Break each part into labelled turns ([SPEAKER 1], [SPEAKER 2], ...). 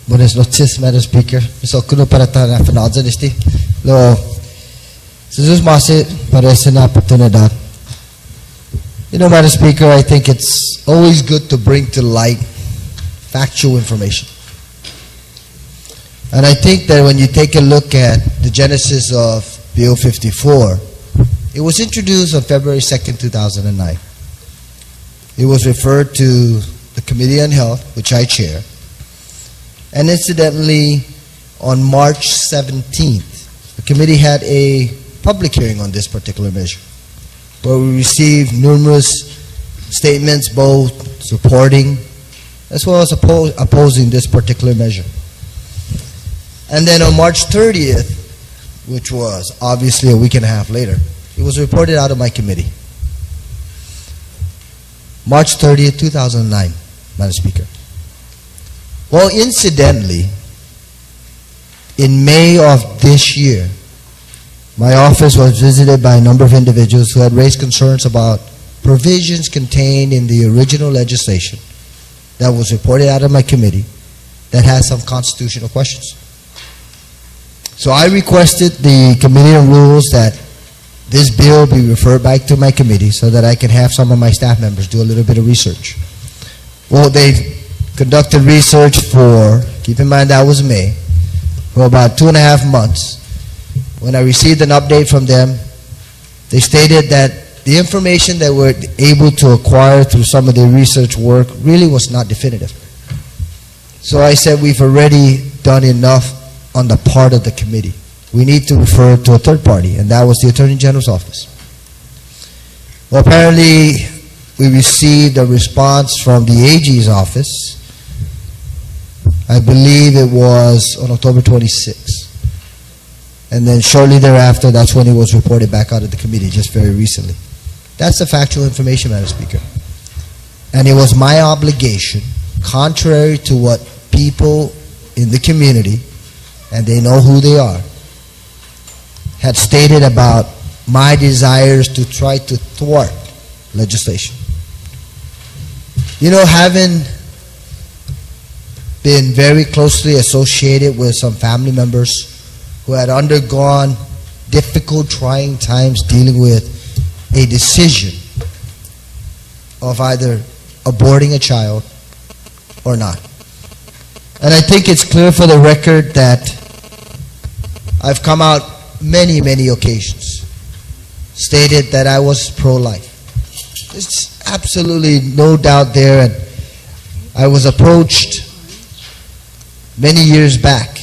[SPEAKER 1] Buenas noches, Madam Speaker. So kuno para tayo fanadza disti. Lo Jesus masi para esa oportunidad. You know, Madam Speaker, I think it's always good to bring to light factual information. And I think that when you take a look at the genesis of Bill 54, it was introduced on February 2nd, 2009. It was referred to the Committee on Health, which I chair. And incidentally, on March 17th, the committee had a public hearing on this particular measure, where we received numerous statements, both supporting as well as opposing this particular measure. And then on March 30th, which was obviously a week and a half later, it was reported out of my committee. March 30th, 2009, Madam Speaker. Well, incidentally, in May of this year, my office was visited by a number of individuals who had raised concerns about provisions contained in the original legislation that was reported out of my committee that had some constitutional questions. So I requested the Committee on Rules that this bill be referred back to my committee so that I can have some of my staff members do a little bit of research. Well, they conducted research for, keep in mind that was May, for about 2.5 months. When I received an update from them, they stated that the information that we're able to acquire through some of their research work really was not definitive. So I said we've already done enough on the part of the committee. We need to refer to a third party, and that was the Attorney General's office. Well, apparently we received a response from the AG's office. I believe it was on October 26th. And then shortly thereafter, that's when it was reported back out of the committee, just very recently. That's the factual information, Madam Speaker. And it was my obligation, contrary to what people in the community, and they know who they are, had stated about my desires to try to thwart legislation. You know, having been very closely associated with some family members who had undergone difficult, trying times dealing with a decision of either aborting a child or not. And I think it's clear for the record that I've come out many, many occasions, stated that I was pro-life. There's absolutely no doubt there, and I was approached many years back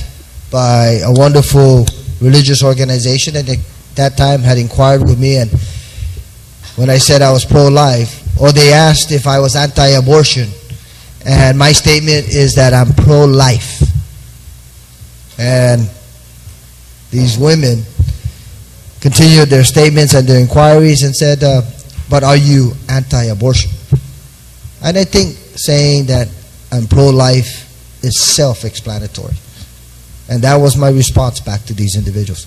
[SPEAKER 1] by a wonderful religious organization, and at that time had inquired with me, and when I said I was pro-life, or they asked if I was anti-abortion, and my statement is that I'm pro-life. And these women continued their statements and their inquiries and said, but are you anti-abortion? And I think saying that I'm pro-life is self-explanatory. And that was my response back to these individuals.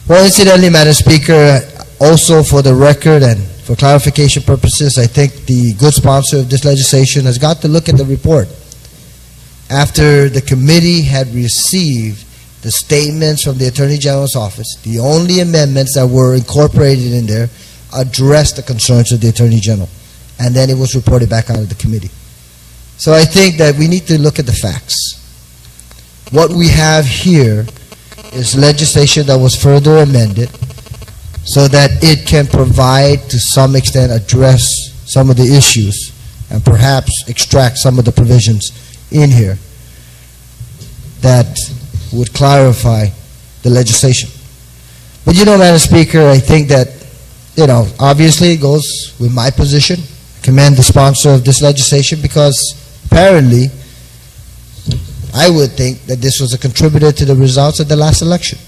[SPEAKER 1] Well, incidentally, Madam Speaker, also for the record and for clarification purposes, I think the good sponsor of this legislation has got to look at the report. After the committee had received the statements from the Attorney General's office, the only amendments that were incorporated in there addressed the concerns of the Attorney General. And then it was reported back out of the committee. So I think that we need to look at the facts. What we have here is legislation that was further amended so that it can provide, to some extent, address some of the issues and perhaps extract some of the provisions in here that would clarify the legislation. But you know, Madam Speaker, I think that, you know, obviously it goes with my position. I commend the sponsor of this legislation because apparently I would think that this was a contributor to the results of the last election.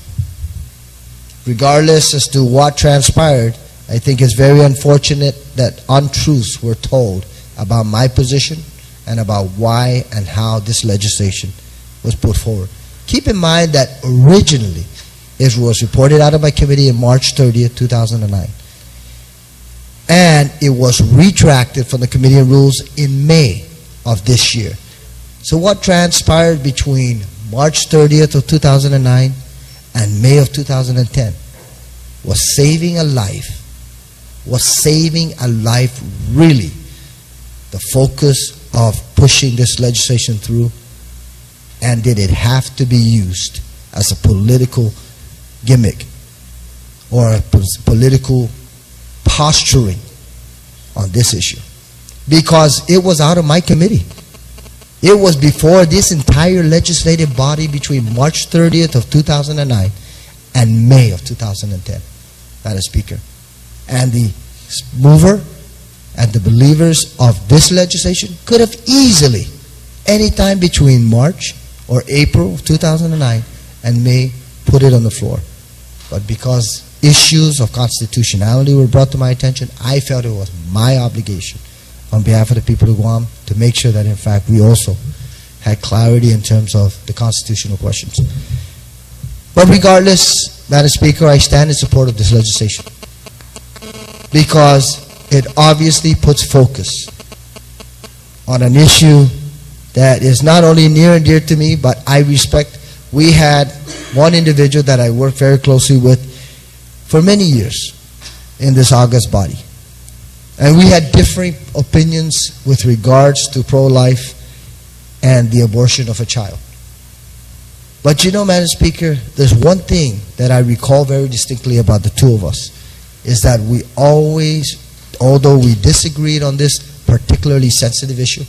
[SPEAKER 1] Regardless as to what transpired, I think it's very unfortunate that untruths were told about my position and about why and how this legislation was put forward. Keep in mind that originally it was reported out of my committee in March 30th, 2009. And it was retracted from the Committee on Rules in May of this year. So what transpired between March 30th of 2009 and May of 2010 was saving a life. Was saving a life really the focus of pushing this legislation through? And did it have to be used as a political gimmick or a political posturing on this issue? Because it was out of my committee. It was before this entire legislative body between March 30th of 2009 and May of 2010, Madam Speaker. And the mover and the believers of this legislation could have easily, anytime between March or April of 2009 and May, put it on the floor. But because issues of constitutionality were brought to my attention, I felt it was my obligation on behalf of the people of Guam to make sure that in fact we also had clarity in terms of the constitutional questions. But regardless, Madam Speaker, I stand in support of this legislation because it obviously puts focus on an issue that is not only near and dear to me, but I respect. We had one individual that I worked very closely with for many years in this august body. And we had differing opinions with regards to pro-life and the abortion of a child. But you know, Madam Speaker, there's one thing that I recall very distinctly about the two of us, is that we always, although we disagreed on this particularly sensitive issue,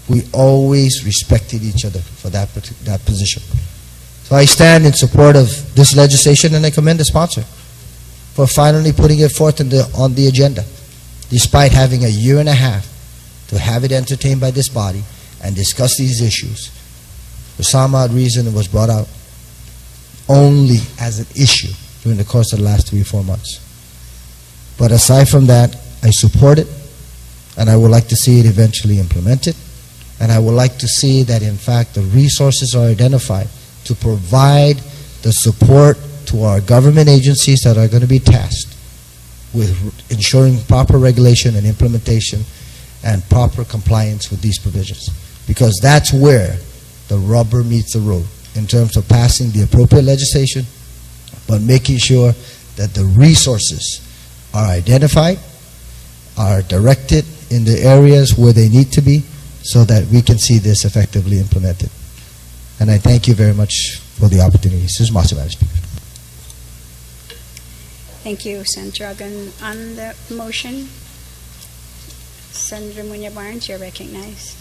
[SPEAKER 1] we always respected each other for that position. So I stand in support of this legislation, and I commend the sponsor for finally putting it forth on the agenda, despite having a year and a half to have it entertained by this body and discuss these issues. For some odd reason, it was brought out only as an issue during the course of the last 3 or 4 months. But aside from that, I support it, and I would like to see it eventually implemented, and I would like to see that in fact the resources are identified to provide the support to our government agencies that are going to be tasked with ensuring proper regulation and implementation and proper compliance with these provisions. Because that's where the rubber meets the road in terms of passing the appropriate legislation, but making sure that the resources are identified, are directed in the areas where they need to be, so that we can see this effectively implemented. And I thank you very much for the opportunity. This is Madam Speaker.
[SPEAKER 2] Thank you, Senator Aguon. On the motion, Senator Munya Barnes, you're recognized.